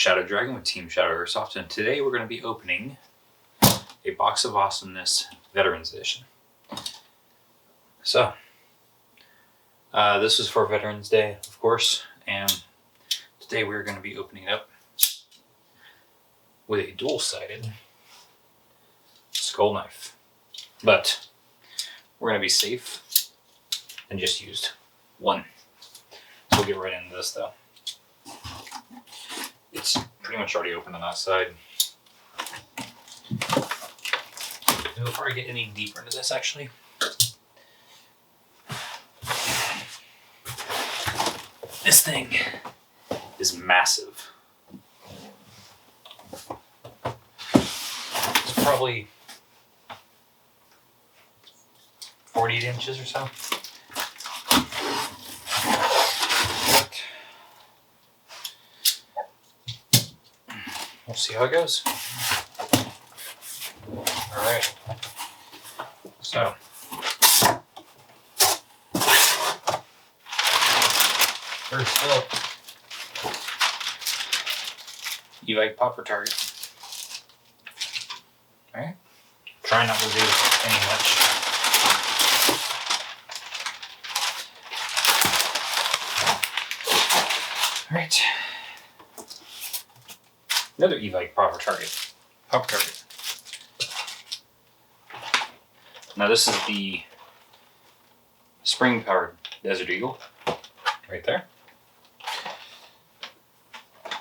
Shadow Dragon with Team Shadow Airsoft, and today we're going to be opening a box of Awesomeness Veterans Edition. So, this is for Veterans Day, of course, and today we're going to be opening it up with a dual-sided skull knife. But we're going to be safe and just used one. So we'll get right into this though. It's pretty much already open on that side. And before I get any deeper into this, actually, this thing is massive. It's probably 48 inches or so. We'll see how it goes. All right. So, first up, evike popper target. All right. Try not to do any much. All right. Another evike popper target. Now this is the spring-powered Desert Eagle, right there.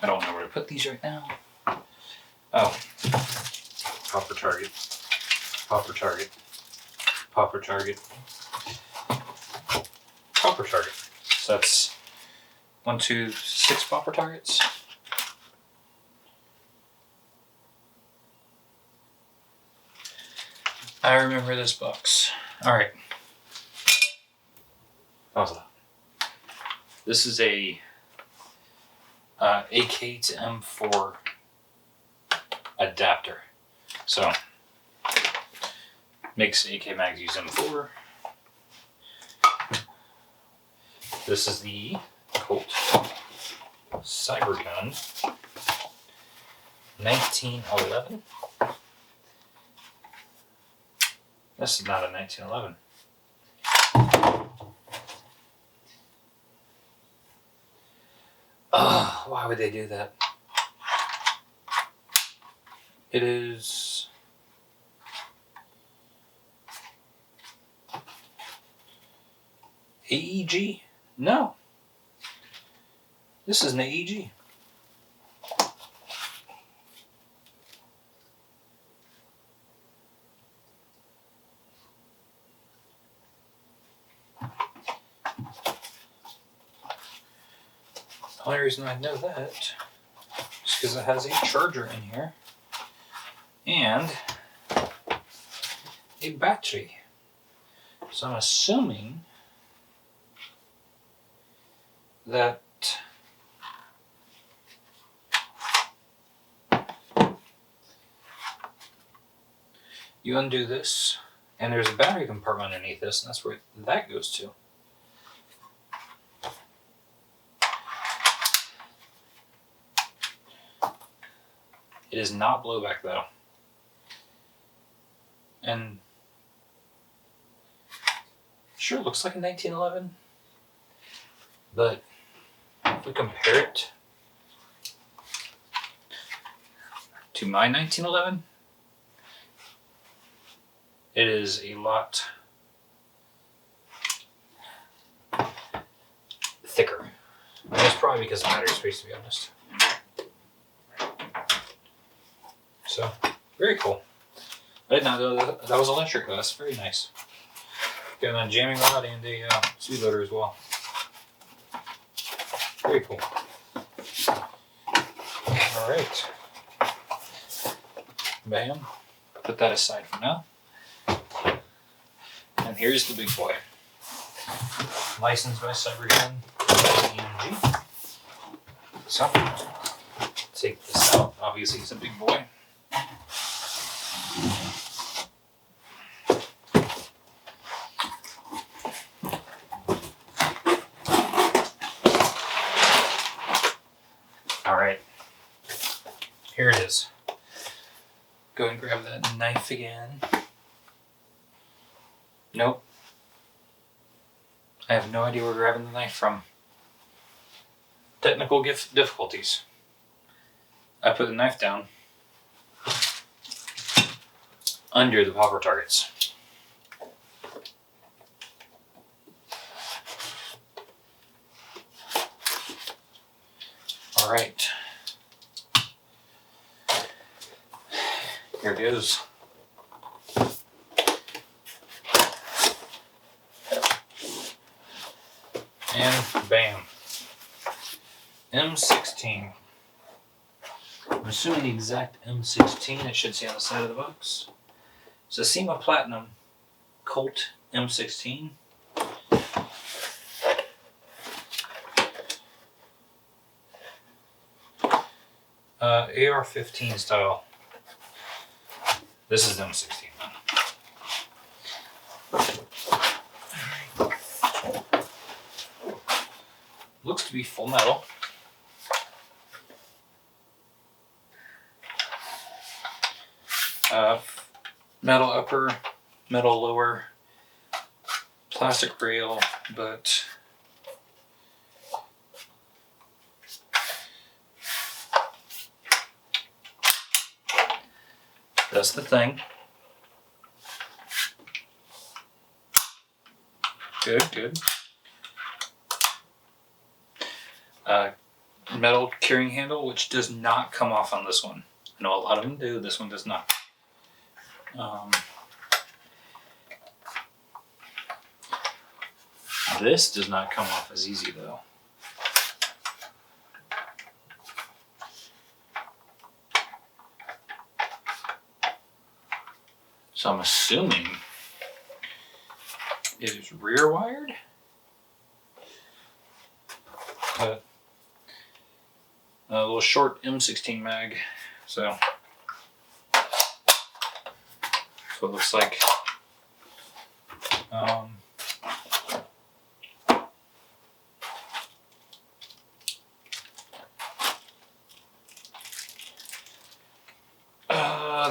I don't know where to put these right now. Oh, popper target, popper target, popper target, popper target. So that's 1, 2, 6 popper targets. I remember this box. All right. How's that? This is a AK to M4 adapter. So makes AK mags use M4. This is the Colt Cyber Gun 1911. This is not a 1911. Why would they do that? It is AEG? No. This is an AEG. The only reason I know that is because it has a charger in here and a battery. So I'm assuming that you undo this and there's a battery compartment underneath this, and that's where that goes to. It is not blowback though. And sure looks like a 1911, but if we compare it to my 1911, it is a lot thicker. And it's probably because of battery space, to be honest. So, very cool. I did not know that was electric. That's very nice. Got a jamming rod and a speed loader as well. Very cool. All right. Bam. Put that aside for now. And here's the big boy. Licensed by Cybergun EMG. So, take this out. Obviously, it's a big boy. Go and grab that knife again. Nope. I have no idea where we're grabbing the knife from. Technical difficulties. I put the knife down under the popper targets. All right. Here it is. And bam. M16. I'm assuming the exact M16 it should say on the side of the box. It's a SEMA Platinum Colt M16. AR-15 style. This is M16 then. Looks to be full metal. Metal upper, metal lower, plastic rail, but that's the thing. Good. Metal carrying handle, which does not come off on this one. I know a lot of them do, this one does not. This does not come off as easy though. So I'm assuming it is rear wired. But a little short M16 mag, so that's what it looks like.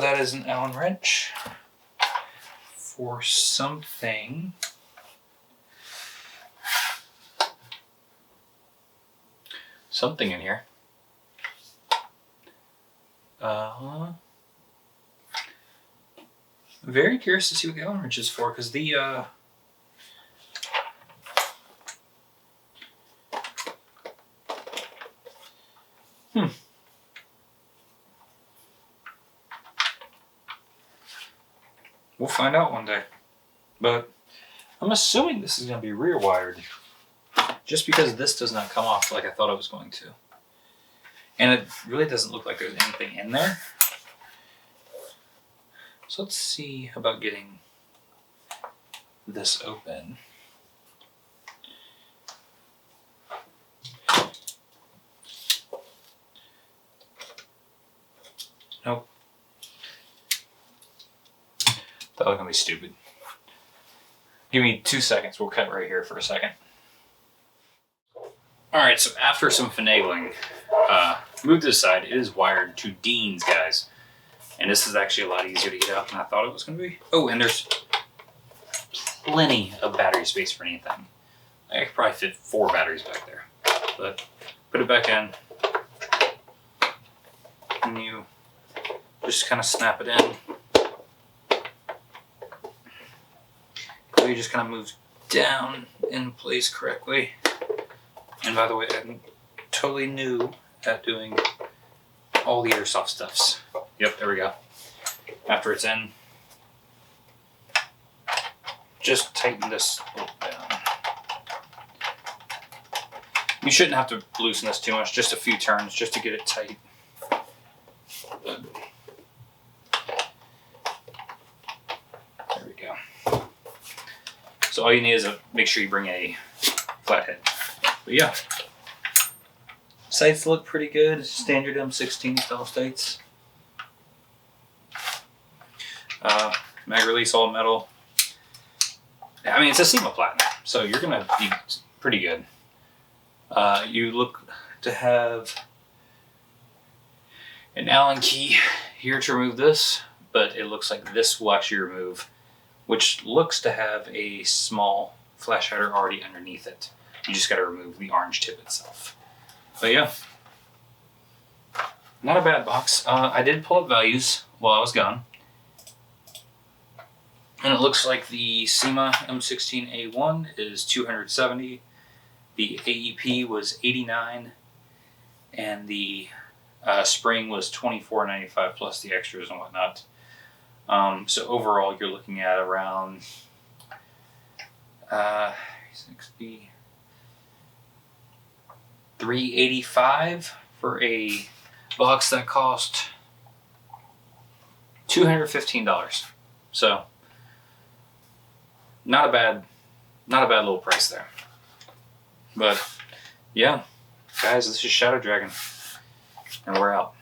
That is an Allen wrench for something. Something in here. Very curious to see what the Allen wrench is for, because the we'll find out one day. But I'm assuming this is going to be rear wired, just because this does not come off like I thought it was going to. And it really doesn't look like there's anything in there. So let's see about getting this open. Nope. That was gonna be stupid. Give me 2 seconds, we'll cut right here for a second. Alright, so after some finagling, move this aside. It is wired to Dean's, guys. And this is actually a lot easier to get out than I thought it was going to be. Oh, and there's plenty of battery space for anything. I could probably fit 4 batteries back there. But put it back in. And you just kind of snap it in. You just kind of move down in place correctly. And by the way, I'm totally new at doing all the airsoft stuffs. Yep, there we go. After it's in, just tighten this down. You shouldn't have to loosen this too much, just a few turns just to get it tight. There we go. So all you need is make sure you bring a flathead. But yeah, sights look pretty good. Standard M16 style sights. Mag release all metal. I mean, it's a SEMA Platinum, so you're gonna be pretty good. You look to have an Allen key here to remove this, but it looks like this will actually remove, which looks to have a small flash hider already underneath it. You just got to remove the orange tip itself. But yeah, not a bad box. I did pull up values while I was gone. And it looks like the SEMA M16A1 is $270. The AEP was $89. And the spring was $24.95 plus the extras and whatnot. So overall, you're looking at around 60, $385 for a box that cost $215. So not a bad little price there. But yeah, guys, this is Shadow Dragon, and we're out.